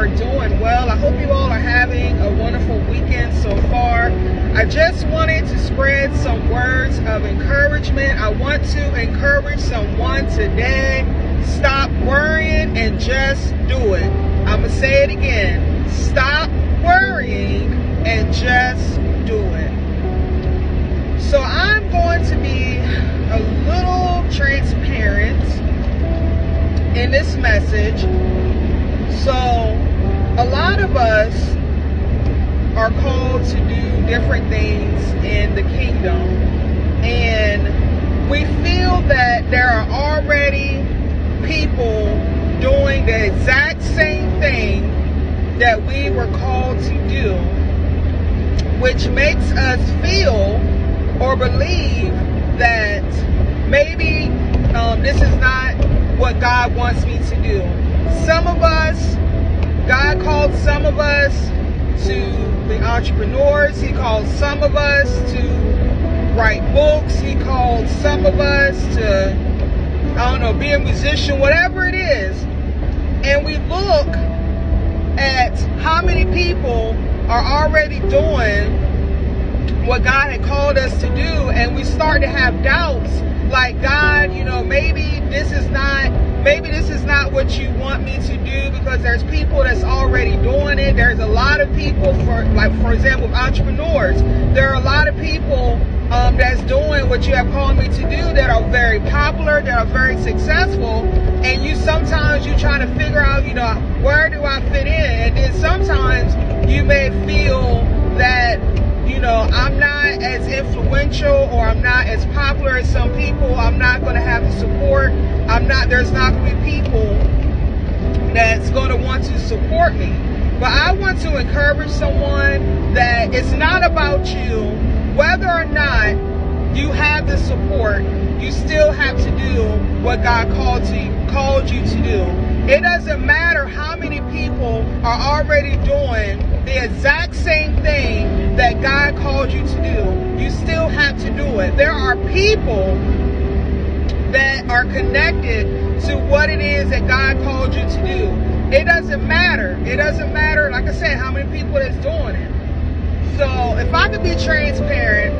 are doing well. I hope you all are having a wonderful weekend so far. I just wanted to spread some words of encouragement. I want to encourage someone today. Stop worrying and just do it. I'm going to say it again. Stop worrying and just do it. So I'm going to be a little transparent in this message. So a lot of us are called to do different things in the kingdom, and we feel that there are already people doing the exact same thing that we were called to do, which makes us feel or believe that maybe this is not what God wants me to do. Some of us, God called some of us to be entrepreneurs. He called some of us to write books. He called some of us to, be a musician, whatever it is. And we look at how many people are already doing what God had called us to do, and we start to have doubts, like, God, maybe this is not what you want me to do, because there's people that's already doing it. There's a lot of people, for example, entrepreneurs. There are a lot of people that's doing what you have called me to do, that are very popular, that are very successful, and sometimes you try to figure out, where do I fit in? And then sometimes you may feel that I'm not as influential, or I'm not as popular as some people. I'm not going to have the support. There's not going to be people that's going to want to support me. But I want to encourage someone that it's not about you. Whether or not you have the support, you still have to do what God called you to do. It doesn't matter how many people are already doing the exact same thing that God called you to do. You still have to do it. There are people that are connected to what it is that God called you to do. It doesn't matter. It doesn't matter, like I said, how many people that's doing it. So if I could be transparent,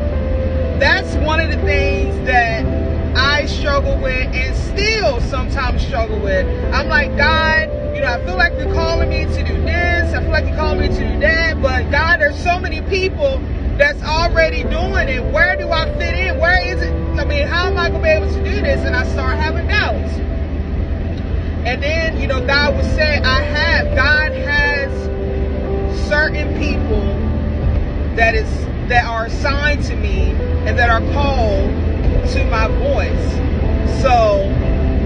that's one of the things that I struggle with, and still sometimes struggle with. I'm like, God, I feel like you're calling me to do this. I feel like you're calling me to do that. But God, there's so many people that's already doing it. Where do I fit in? Where is it? How am I going to be able to do this? And I start having doubts. And then, God would say, God has certain people that are assigned to me and that are called to my voice. So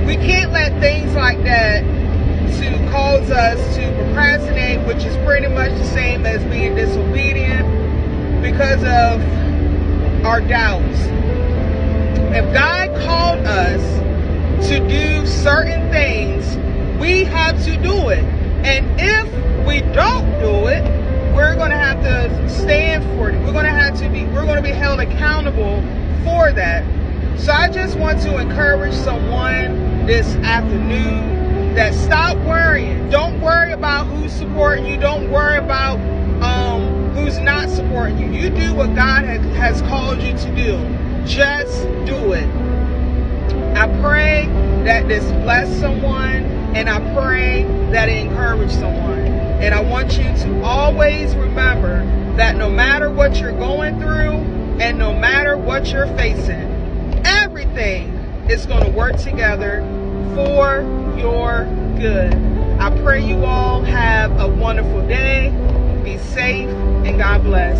we can't let things like that to cause us to procrastinate, which is pretty much the same as being disobedient, because of our doubts. If God called us to do certain things, we have to do it. And if we don't do it, we're going to have to stand for it. We're going to be held accountable for that. So I just want to encourage someone this afternoon that stop worrying. Don't worry about who's supporting you. Don't worry about who's not supporting you. You do what God has called you to do. Just do it. I pray that this bless someone, and I pray that it encourage someone. And I want you to always remember that no matter what you're going through, and no matter what you're facing, everything is going to work together for your good. I pray you all have a wonderful day. Be safe, and God bless.